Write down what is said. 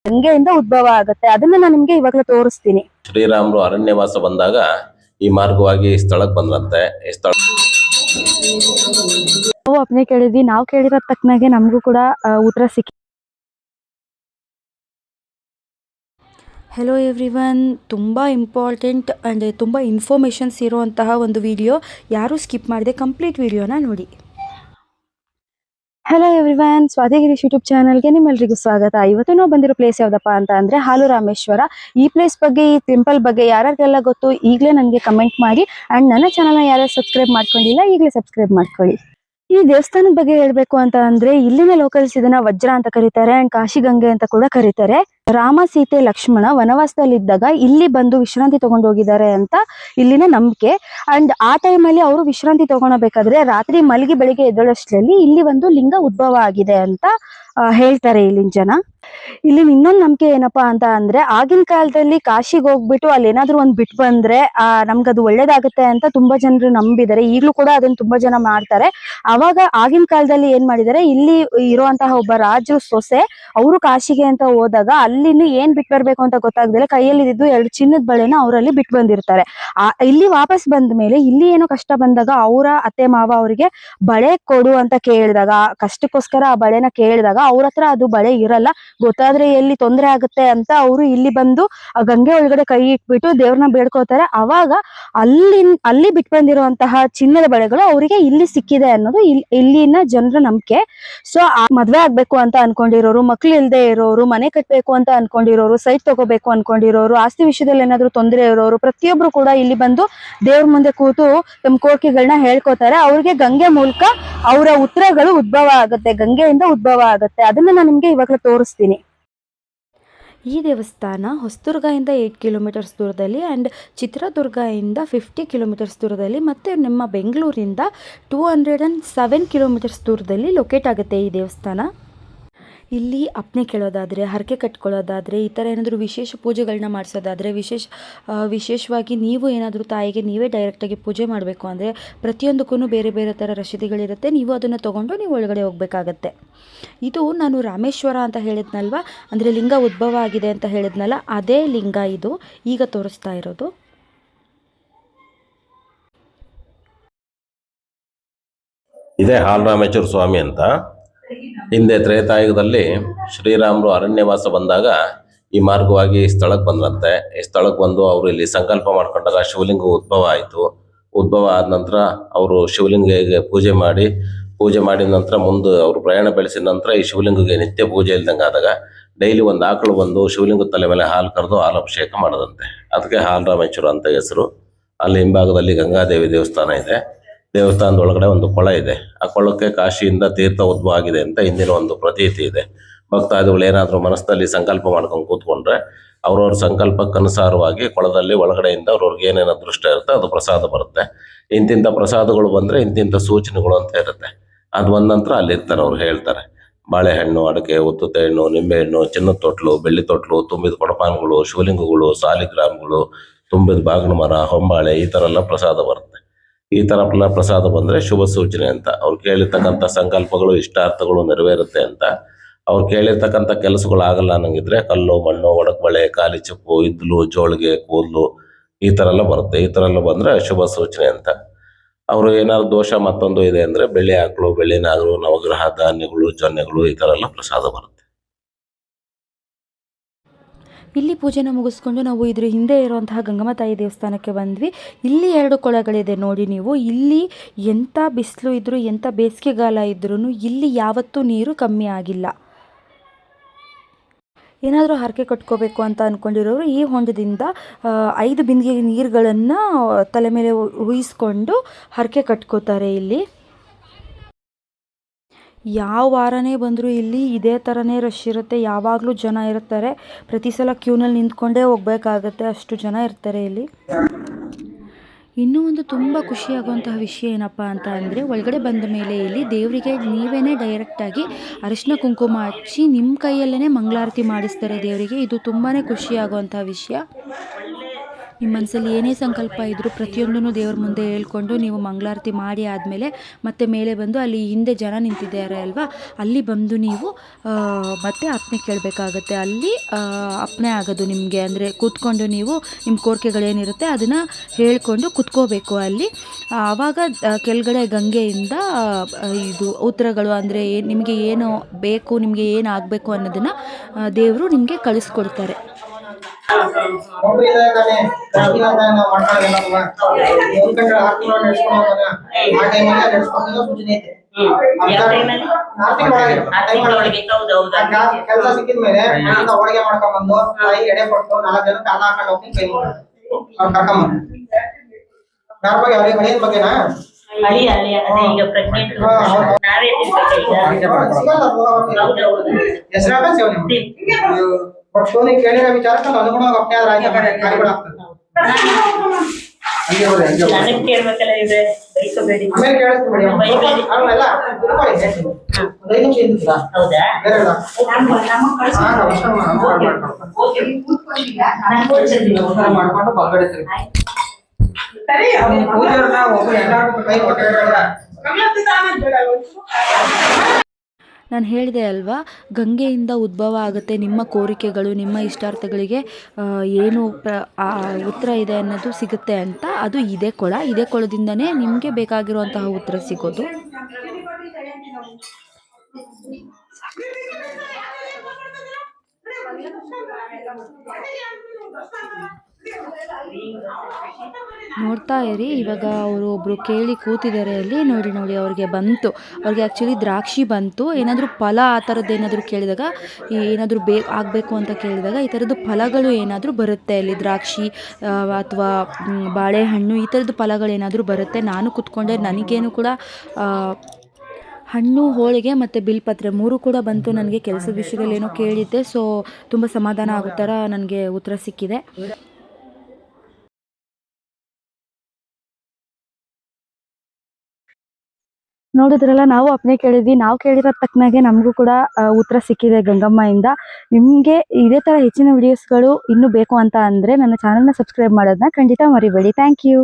ಗಂಗೆಯಿಂದ ಉದ್ಭವ ಆಗುತ್ತೆ. ಅದನ್ನ ನಾನು ನಿಮ್ಗೆ ಇವಾಗಲೇ ತೋರಿಸ್ತೀನಿ. ಶ್ರೀರಾಮರು ಅರಣ್ಯವಾಸ ಬಂದಾಗ ಈ ಮಾರ್ಗವಾಗಿ ಸ್ಥಳಕ್ಕೆ ಬಂದ್ರಂತೆ. ಈ ಸ್ಥಳ ನಾವು ಅಪ್ನೆ ಕೇಳಿದ್ವಿ, ನಾವು ಕೇಳಿರೋ ತಕ್ಕನಾಗೆ ನಮಗೂ ಕೂಡ ಉತ್ತರ ಸಿಕ್ಕಿ. ಹೆಲೋ ಎವ್ರಿವನ್, ತುಂಬ ಇಂಪಾರ್ಟೆಂಟ್ ಆ್ಯಂಡ್ ತುಂಬ ಇನ್ಫಾರ್ಮೇಷನ್ಸ್ ಇರುವಂತಹ ಒಂದು ವಿಡಿಯೋ. ಯಾರೂ ಸ್ಕಿಪ್ ಮಾಡಿದೆ ಕಂಪ್ಲೀಟ್ ವಿಡಿಯೋನ ನೋಡಿ. ಹಲೋ ಎವ್ರಿವನ್, ಸ್ವಾತಿಗಿರೀಶ್ ಯೂಟ್ಯೂಬ್ ಚಾನಲ್ಗೆ ನಿಮ್ಮೆಲ್ಲರಿಗೂ ಸ್ವಾಗತ. ಇವತ್ತು ನಾವು ಬಂದಿರೋ ಪ್ಲೇಸ್ ಯಾವುದಪ್ಪ ಅಂತ ಅಂದರೆ ಹಾಲು ರಾಮೇಶ್ವರ. ಈ ಪ್ಲೇಸ್ ಬಗ್ಗೆ, ಈ ಟೆಂಪಲ್ ಬಗ್ಗೆ ಯಾರ್ಯಾರಿಗೆಲ್ಲ ಗೊತ್ತು ಈಗಲೇ ನನಗೆ ಕಮೆಂಟ್ ಮಾಡಿ. ಆ್ಯಂಡ್ ನನ್ನ ಚಾನಲ್ನ ಯಾರ್ಯಾರು ಸಬ್ಸ್ಕ್ರೈಬ್ ಮಾಡ್ಕೊಂಡಿಲ್ಲ ಈಗಲೇ ಸಬ್ಸ್ಕ್ರೈಬ್ ಮಾಡ್ಕೊಳ್ಳಿ. ಈ ದೇವಸ್ಥಾನದ ಬಗ್ಗೆ ಹೇಳಬೇಕು ಅಂತ ಅಂದರೆ ಇಲ್ಲಿನ ಲೋಕಲ್ಸ್ ಇದನ್ನ ವಜ್ರ ಅಂತ ಕರೀತಾರೆ ಆ್ಯಂಡ್ ಕಾಶಿ ಗಂಗೆ ಅಂತ ಕೂಡ ಕರೀತಾರೆ. ರಾಮ, ಸೀತೆ, ಲಕ್ಷ್ಮಣ ವನವಾಸದಲ್ಲಿದ್ದಾಗ ಇಲ್ಲಿ ಬಂದು ವಿಶ್ರಾಂತಿ ತಗೊಂಡು ಹೋಗಿದ್ದಾರೆ ಅಂತ ಇಲ್ಲಿನ ನಂಬಿಕೆ. ಅಂಡ್ ಆ ಟೈಮಲ್ಲಿ ಅವರು ವಿಶ್ರಾಂತಿ ತಗೊಳಬೇಕಾದ್ರೆ ರಾತ್ರಿ ಮಲಗಿ ಬೆಳಿಗ್ಗೆ ಎದ್ದೇಳಷ್ಟರಲ್ಲಿ ಇಲ್ಲಿ ಒಂದು ಲಿಂಗ ಉದ್ಭವ ಆಗಿದೆ ಅಂತ ಹೇಳ್ತಾರೆ ಇಲ್ಲಿನ ಜನ. ಇಲ್ಲಿ ಇನ್ನೊಂದು ನಂಬಿಕೆ ಏನಪ್ಪಾ ಅಂತ ಅಂದ್ರೆ ಆಗಿನ ಕಾಲದಲ್ಲಿ ಕಾಶಿಗೆ ಹೋಗ್ಬಿಟ್ಟು ಅಲ್ಲಿ ಏನಾದ್ರು ಒಂದ್ ಬಿಟ್ಟು ಬಂದ್ರೆ ನಮ್ಗದು ಒಳ್ಳೇದಾಗುತ್ತೆ ಅಂತ ತುಂಬಾ ಜನರು ನಂಬಿದ್ದಾರೆ. ಈಗಲೂ ಕೂಡ ಅದನ್ನ ತುಂಬಾ ಜನ ಮಾಡ್ತಾರೆ. ಅವಾಗ ಆಗಿನ ಕಾಲದಲ್ಲಿ ಏನ್ ಮಾಡಿದ್ದಾರೆ, ಇಲ್ಲಿ ಇರುವಂತಹ ಒಬ್ಬ ರಾಜು ಸೊಸೆ ಅವರು ಕಾಶಿಗೆ ಅಂತ ಹೋದಾಗ ಅಲ್ಲಿನ ಏನ್ ಬಿಟ್ಟು ಬರ್ಬೇಕು ಅಂತ ಗೊತ್ತಾಗ್ದಲೆ ಕೈಯಲ್ಲಿ ಇದ್ದು 2 ಚಿನ್ನದ ಬಳೆನ ಅವರಲ್ಲಿ ಬಿಟ್ಟು ಬಂದಿರ್ತಾರೆ. ಇಲ್ಲಿ ವಾಪಸ್ ಬಂದ ಮೇಲೆ ಇಲ್ಲಿ ಏನೋ ಕಷ್ಟ ಬಂದಾಗ ಅವರ ಅತ್ತೆ ಮಾವ ಅವರಿಗೆ ಬಳೆ ಕೊಡು ಅಂತ ಕೇಳಿದಾಗ, ಕಷ್ಟಕ್ಕೋಸ್ಕರ ಆ ಬಳೆನ ಕೇಳಿದಾಗ ಅವ್ರ ಹತ್ರ ಅದು ಬಳೆ ಇರಲ್ಲ. ಗೊತ್ತಾದ್ರೆ ಎಲ್ಲಿ ತೊಂದರೆ ಆಗುತ್ತೆ ಅಂತ ಅವರು ಇಲ್ಲಿ ಬಂದು ಆ ಗಂಗೆ ಒಳಗಡೆ ಕೈ ಇಟ್ಬಿಟ್ಟು ದೇವ್ರನ್ನ ಬೇಡ್ಕೋತಾರೆ. ಅವಾಗ ಅಲ್ಲಿ ಬಿಟ್ಟು ಬಂದಿರುವಂತಹ ಚಿನ್ನದ ಬಳೆಗಳು ಅವರಿಗೆ ಇಲ್ಲಿ ಸಿಕ್ಕಿದೆ ಅನ್ನೋದು ಇಲ್ಲಿನ ಜನರ ನಂಬಿಕೆ. ಸೊ ಮದ್ವೆ ಆಗ್ಬೇಕು ಅಂತ ಅನ್ಕೊಂಡಿರೋರು, ಮಕ್ಳು ಇಲ್ದೇ ಇರೋರು, ಮನೆ ಕಟ್ಬೇಕು ಅಂತ ಅನ್ಕೊಂಡಿರೋರು, ಸೈಟ್ ತಗೋಬೇಕು ಅನ್ಕೊಂಡಿರೋರು, ಆಸ್ತಿ ವಿಷಯದಲ್ಲಿ ಏನಾದ್ರು ತೊಂದರೆ ಇರೋರು ಪ್ರತಿಯೊಬ್ರು ಕೂಡ ಇಲ್ಲಿ ಬಂದು ದೇವ್ರ ಮುಂದೆ ಕೂತು ತಮ್ಮ ಕೋರಿಕೆಗಳನ್ನ ಹೇಳ್ಕೋತಾರೆ. ಅವ್ರಿಗೆ ಗಂಗೆ ಮೂಲಕ ಅವರ ಉತ್ತರಗಳು ಉದ್ಭವ ಆಗುತ್ತೆ, ಗಂಗೆಯಿಂದ ಉದ್ಭವ ಆಗುತ್ತೆ. ಅದನ್ನ ನಾನು ನಿಮ್ಗೆ ಇವಾಗಲೇ ತೋರಿಸ್ತೀನಿ. ಈ ದೇವಸ್ಥಾನ ಹೊಸದುರ್ಗದಿಂದ 8 ಕಿಲೋಮೀಟರ್ಸ್ ದೂರದಲ್ಲಿ ಆ್ಯಂಡ್ ಚಿತ್ರದುರ್ಗದಿಂದ 50 ಕಿಲೋಮೀಟರ್ಸ್ ದೂರದಲ್ಲಿ ಮತ್ತು ನಮ್ಮ ಬೆಂಗಳೂರಿಂದ 207 ಕಿಲೋಮೀಟರ್ಸ್ ದೂರದಲ್ಲಿ ಲೊಕೇಟ್ ಆಗುತ್ತೆ ಈ ದೇವಸ್ಥಾನ. ಇಲ್ಲಿ ಅಪ್ನೆ ಕೇಳೋದಾದರೆ, ಹರಕೆ ಕಟ್ಕೊಳ್ಳೋದಾದರೆ, ಈ ಥರ ಏನಾದರೂ ವಿಶೇಷ ಪೂಜೆಗಳನ್ನ ಮಾಡಿಸೋದಾದರೆ, ವಿಶೇಷವಾಗಿ ನೀವು ಏನಾದರೂ ತಾಯಿಗೆ ನೀವೇ ಡೈರೆಕ್ಟಾಗಿ ಪೂಜೆ ಮಾಡಬೇಕು ಅಂದರೆ ಪ್ರತಿಯೊಂದಕ್ಕೂ ಬೇರೆ ಬೇರೆ ಥರ ರಸೀದಿಗಳಿರುತ್ತೆ. ನೀವು ಅದನ್ನು ತೊಗೊಂಡು ನೀವು ಒಳಗಡೆ ಹೋಗಬೇಕಾಗತ್ತೆ. ಇದು ನಾನು ರಾಮೇಶ್ವರ ಅಂತ ಹೇಳಿದ್ನಲ್ವ, ಅಂದರೆ ಲಿಂಗ ಉದ್ಭವ ಆಗಿದೆ ಅಂತ ಹೇಳಿದ್ನಲ್ಲ, ಅದೇ ಲಿಂಗ ಇದು ಈಗ ತೋರಿಸ್ತಾ ಇರೋದು. ಇದೇ ಹಾಲರಾಮೇಶ್ವರ ಸ್ವಾಮಿ ಅಂತ. ಹಿಂದೆ ತ್ರೇತಾಯುಗದಲ್ಲಿ ಶ್ರೀರಾಮರು ಅರಣ್ಯವಾಸ ಬಂದಾಗ ಈ ಮಾರ್ಗವಾಗಿ ಸ್ಥಳಕ್ಕೆ ಬಂದ್ರಂತೆ. ಈ ಸ್ಥಳಕ್ಕೆ ಬಂದು ಅವರು ಇಲ್ಲಿ ಸಂಕಲ್ಪ ಮಾಡ್ಕೊಂಡಾಗ ಶಿವಲಿಂಗ ಉದ್ಭವ ಆಯಿತು. ಉದ್ಭವ ಆದ ನಂತರ ಅವರು ಶಿವಲಿಂಗಗೆ ಪೂಜೆ ಮಾಡಿದ ನಂತರ ಮುಂದೆ ಅವರು ಪ್ರಯಾಣ ಬೆಳೆಸಿದ ನಂತರ ಈ ಶಿವಲಿಂಗಗೆ ನಿತ್ಯ ಪೂಜೆ ಇಲ್ದಂಗೆ ಆದಾಗ ಡೈಲಿ ಒಂದು ಆಕಳು ಬಂದು ಶಿವಲಿಂಗದ ತಲೆ ಮೇಲೆ ಹಾಲು ಕರೆದು ಹಾಲು ಅಭಿಷೇಕ ಮಾಡೋದಂತೆ. ಅದಕ್ಕೆ ಹಾಲರಾಮೇಶ್ವರ ಅಂತ ಹೆಸರು. ಅಲ್ಲಿ ಹಿಂಭಾಗದಲ್ಲಿ ಗಂಗಾದೇವಿ ದೇವಸ್ಥಾನ ಇದೆ. ದೇವಸ್ಥಾನದ ಒಳಗಡೆ ಒಂದು ಕೊಳ ಇದೆ. ಆ ಕೊಳಕ್ಕೆ ಕಾಶಿಯಿಂದ ತೀರ್ಥ ಉದ್ಭವ ಆಗಿದೆ ಅಂತ ಹಿಂದಿನ ಒಂದು ಪ್ರತೀತಿ ಇದೆ. ಭಕ್ತಾದಿಗಳು ಏನಾದರೂ ಮನಸ್ಸಲ್ಲಿ ಸಂಕಲ್ಪ ಮಾಡ್ಕೊಂಡು ಕೂತ್ಕೊಂಡ್ರೆ ಅವ್ರವ್ರ ಸಂಕಲ್ಪಕ್ಕನುಸಾರವಾಗಿ ಕೊಳದಲ್ಲಿ ಒಳಗಡೆಯಿಂದ ಅವ್ರವ್ರಿಗೆ ಏನೇನು ಅದೃಷ್ಟ ಇರುತ್ತೆ ಅದು ಪ್ರಸಾದ ಬರುತ್ತೆ. ಇಂತಿಂಥ ಪ್ರಸಾದಗಳು ಬಂದರೆ ಇಂತಿಂಥ ಸೂಚನೆಗಳು ಅಂತ ಇರುತ್ತೆ. ಅದು ಬಂದ ನಂತರ ಅಲ್ಲಿರ್ತಾರೆ, ಅವ್ರು ಹೇಳ್ತಾರೆ. ಬಾಳೆಹಣ್ಣು, ಅಡಿಕೆ, ಉತ್ತುತ್ತೆ ಹಣ್ಣು, ನಿಂಬೆಹಣ್ಣು, ಚಿನ್ನದ ತೊಟ್ಲು, ಬೆಳ್ಳಿ ತೊಟ್ಲು, ತುಂಬಿದ ಕೊಡಪಾನಗಳು, ಶಿವಲಿಂಗಗಳು, ಸಾಲಿಗ್ರಾಮಗಳು, ತುಂಬಿದ ಬಾಗಿನ ಮರ, ಹೊಂಬಾಳೆ, ಈ ಥರ ಎಲ್ಲ ಪ್ರಸಾದ ಬರುತ್ತೆ. ಈ ಥರ ಪ್ರಸಾದ ಬಂದರೆ ಶುಭ ಸೂಚನೆ ಅಂತ. ಅವ್ರು ಕೇಳಿರ್ತಕ್ಕಂಥ ಸಂಕಲ್ಪಗಳು, ಇಷ್ಟಾರ್ಥಗಳು ನೆರವೇರುತ್ತೆ ಅಂತ. ಅವ್ರು ಕೇಳಿರ್ತಕ್ಕಂಥ ಕೆಲಸಗಳು ಆಗಲ್ಲ ಅನ್ನಂಗಿದ್ರೆ ಕಲ್ಲು, ಮಣ್ಣು, ಒಡಕಬಳೆ, ಕಾಲಿ ಚಪ್ಪು, ಇದ್ಲು, ಜೋಳಿಗೆ, ಕೂದಲು ಈ ಥರ ಎಲ್ಲ ಬರುತ್ತೆ. ಈ ಥರ ಎಲ್ಲ ಬಂದರೆ ಶುಭ ಸೂಚನೆ ಅಂತ. ಅವರು ಏನಾದ್ರು ದೋಷ ಮತ್ತೊಂದು ಇದೆ ಅಂದರೆ ಬೆಳ್ಳಿ ಆಕಳು, ಬೆಳ್ಳಿ ನಾಗರು, ನವಗ್ರಹ, ಧಾನ್ಯಗಳು, ಜೊನ್ನೆಗಳು ಈ ಥರ ಎಲ್ಲ ಪ್ರಸಾದ ಬರುತ್ತೆ. ಇಲ್ಲಿ ಪೂಜೆನ ಮುಗಿಸ್ಕೊಂಡು ನಾವು ಇದ್ರ ಹಿಂದೆ ಇರುವಂತಹ ಗಂಗಮ್ಮ ತಾಯಿ ದೇವಸ್ಥಾನಕ್ಕೆ ಬಂದ್ವಿ. ಇಲ್ಲಿ 2 ಕೊಳಗಳಿದೆ ನೋಡಿ ನೀವು. ಇಲ್ಲಿ ಎಂಥ ಬಿಸಿಲು ಇದ್ರೂ, ಎಂಥ ಬೇಸಿಗೆಗಾಲ ಇದ್ರೂ ಇಲ್ಲಿ ಯಾವತ್ತೂ ನೀರು ಕಮ್ಮಿ ಆಗಿಲ್ಲ. ಏನಾದರೂ ಹರಕೆ ಕಟ್ಕೋಬೇಕು ಅಂತ ಅಂದ್ಕೊಂಡಿರೋರು ಈ ಹೊಂಡದಿಂದ 5 ಬಿಂದಿಗೆ ನೀರುಗಳನ್ನು ತಲೆ ಮೇಲೆ ಉಯಿಸ್ಕೊಂಡು ಹರಕೆ ಕಟ್ಕೋತಾರೆ. ಇಲ್ಲಿ ಯಾವ ವಾರನೇ ಬಂದರೂ ಇಲ್ಲಿ ಇದೇ ಥರನೇ ರಶ್ ಇರುತ್ತೆ. ಯಾವಾಗಲೂ ಜನ ಇರ್ತಾರೆ. ಪ್ರತಿ ಸಲ ಕ್ಯೂನಲ್ಲಿ ನಿಂತ್ಕೊಂಡೇ ಹೋಗಬೇಕಾಗತ್ತೆ, ಅಷ್ಟು ಜನ ಇರ್ತಾರೆ ಇಲ್ಲಿ. ಇನ್ನೂ ಒಂದು ತುಂಬ ಖುಷಿಯಾಗುವಂತಹ ವಿಷಯ ಏನಪ್ಪ ಅಂತ ಅಂದರೆ, ಒಳಗಡೆ ಬಂದ ಮೇಲೆ ಇಲ್ಲಿ ದೇವರಿಗೆ ನೀವೇ ಡೈರೆಕ್ಟಾಗಿ ಅರಿಶಿನ ಕುಂಕುಮ ಹಚ್ಚಿ ನಿಮ್ಮ ಕೈಯಲ್ಲೇ ಮಂಗಳಾರತಿ ಮಾಡಿಸ್ತಾರೆ ದೇವರಿಗೆ. ಇದು ತುಂಬಾ ಖುಷಿಯಾಗುವಂತಹ ವಿಷಯ. ನಿಮ್ಮ ಮನಸ್ಸಲ್ಲಿ ಏನೇ ಸಂಕಲ್ಪ ಇದ್ದರೂ ಪ್ರತಿಯೊಂದನ್ನು ದೇವ್ರ ಮುಂದೆ ಹೇಳ್ಕೊಂಡು ನೀವು ಮಂಗಳಾರತಿ ಮಾಡಿ ಆದಮೇಲೆ ಮತ್ತೆ ಮೇಲೆ ಬಂದು ಅಲ್ಲಿ ಹಿಂದೆ ಜನ ನಿಂತಿದ್ದಾರೆ ಅಲ್ವಾ, ಅಲ್ಲಿ ಬಂದು ನೀವು ಮತ್ತೆ ಅಪ್ಪಣೆ ಕೇಳಬೇಕಾಗತ್ತೆ. ಅಲ್ಲಿ ಅಪ್ಪಣೆ ಆಗೋದು ನಿಮಗೆ, ಅಂದರೆ ಕೂತ್ಕೊಂಡು ನೀವು ನಿಮ್ಮ ಕೋರಿಕೆಗಳೇನಿರುತ್ತೆ ಅದನ್ನು ಹೇಳ್ಕೊಂಡು ಕೂತ್ಕೋಬೇಕು ಅಲ್ಲಿ. ಆವಾಗ ಕೆಳಗಡೆ ಗಂಗೆಯಿಂದ ಇದು ಉತ್ತರಗಳು, ಅಂದರೆ ನಿಮಗೆ ಏನು ಬೇಕು, ನಿಮಗೆ ಏನು ಆಗಬೇಕು ಅನ್ನೋದನ್ನು ದೇವರು ನಿಮಗೆ ಕಳಿಸ್ಕೊಡ್ತಾರೆ. ಕೆಲಸ ಸಿಕ್ಕಿದ್ಮೇಲೆ ಹೋಳಿಗೆ ಮಾಡ್ಕೊಂಡ್ಬಂದು ತಾಯಿ ಎಡೆ ಕೊಟ್ಟು 4 ಜನಕ್ಕೆ ಅನ್ನ ಹಾಕೊಂಡು ಹೋಗ್ತೀನಿ ಕೈ ಮುಗಿದು ಅವ್ರು ಕರ್ಕೊಂಬಂದು ಯಾರ ಬಗ್ಗೆ ಅವ್ರಿಗೆ ಮನೆಯ ಬಗ್ಗೆನಾ ಈಗ ಪ್ರೆಗ್ನೆಂಟ್ ನಾವೇ ಹೆಸರಾಗ ಸೇವನೆ ಬಟ್ ಸೋನಿಗೆ ಕೇಳಿರೋ ವಿಚಾರಕ್ಕೆ ಅನುಗುಣವಾಗಿ ಅಪ್ನೆ ಆದ್ರೆ ಆಯ್ತು. ನನಗ್ ಕೇಳ್ಬೇಕಲ್ಲ ಇದೆ ಬೈಕೋಬೇಡಿ. ಆಮೇಲೆ ಕೇಳಿಸ್ತೀವಿ ಅವೆಲ್ಲ ಹೇಳ್ತೀನಿ. 5 ನಿಮಿಷ ಇದ್ದಿಲ್ಲ ಹೌದಾ? ಬೇರೆ ಇಲ್ಲ ಮಾಡ್ಕೊಂಡು ಬಲ್ಗಡೆ ಪೂಜೆಯವ್ರನ್ನ ಒಬ್ಬರು ಎಲ್ಲರಿಗೂ ಕೈ ಕೊಟ್ಟಿರೋದ್ರ ನಾನು ಹೇಳಿದೆ ಅಲ್ವಾ, ಗಂಗೆಯಿಂದ ಉದ್ಭವ ಆಗುತ್ತೆ ನಿಮ್ಮ ಕೋರಿಕೆಗಳು, ನಿಮ್ಮ ಇಷ್ಟಾರ್ಥಗಳಿಗೆ ಏನು ಉತ್ತರ ಇದೆ ಅನ್ನೋದು ಸಿಗುತ್ತೆ ಅಂತ. ಅದು ಇದೇ ಕೊಳದಿಂದನೇ ನಿಮಗೆ ಬೇಕಾಗಿರುವಂತಹ ಉತ್ತರ ಸಿಗೋದು. ನೋಡ್ತಾ ಇರಿ, ಇವಾಗ ಅವರು ಒಬ್ರು ಕೇಳಿ ಕೂತಿದ್ದಾರೆ ಅಲ್ಲಿ. ನೋಡಿ ಅವ್ರಿಗೆ ಬಂತು, ಅವ್ರಿಗೆ ಆ್ಯಕ್ಚುಲಿ ದ್ರಾಕ್ಷಿ ಬಂತು. ಏನಾದರೂ ಫಲ ಆ ಥರದ್ದು ಏನಾದರೂ ಕೇಳಿದಾಗ, ಏನಾದರೂ ಆಗಬೇಕು ಅಂತ ಕೇಳಿದಾಗ ಈ ಥರದ್ದು ಫಲಗಳು ಏನಾದರೂ ಬರುತ್ತೆ ಅಲ್ಲಿ. ದ್ರಾಕ್ಷಿ ಅಥವಾ ಬಾಳೆಹಣ್ಣು ಈ ಥರದ್ದು ಫಲಗಳೇನಾದರೂ ಬರುತ್ತೆ. ನಾನು ಕೂತ್ಕೊಂಡೆ, ನನಗೇನು ಕೂಡ ಹಣ್ಣು, ಹೋಳಿಗೆ ಮತ್ತು ಬಿಲ್ಪತ್ರೆ 3 ಕೂಡ ಬಂತು. ನನಗೆ ಕೆಲಸದ ವಿಷಯದಲ್ಲಿ ಏನೋ ಕೇಳಿದ್ದೆ, ಸೊ ತುಂಬ ಸಮಾಧಾನ ಆಗೋ ಥರ ನನಗೆ ಉತ್ತರ ಸಿಕ್ಕಿದೆ. ನೋಡಿದ್ರಲ್ಲ, ನಾವು ಅಪ್ಪನೆ ಕೇಳಿದ್ವಿ. ನಾವು ಕೇಳಿರೋ ತಕ್ಕನಾಗೆ ನಮಗೂ ಕೂಡ ಉತ್ತರ ಸಿಕ್ಕಿದೆ ಗಂಗಮ್ಮಯಿಂದ. ನಿಮಗೆ ಇದೇ ಥರ ಹೆಚ್ಚಿನ ವಿಡಿಯೋಸ್ಗಳು ಇನ್ನೂ ಬೇಕು ಅಂತ ಅಂದರೆ ನನ್ನ ಚಾನಲ್ನ ಸಬ್ಸ್ಕ್ರೈಬ್ ಮಾಡೋದನ್ನ ಖಂಡಿತ ಮರಿಬೇಡಿ. Thank you.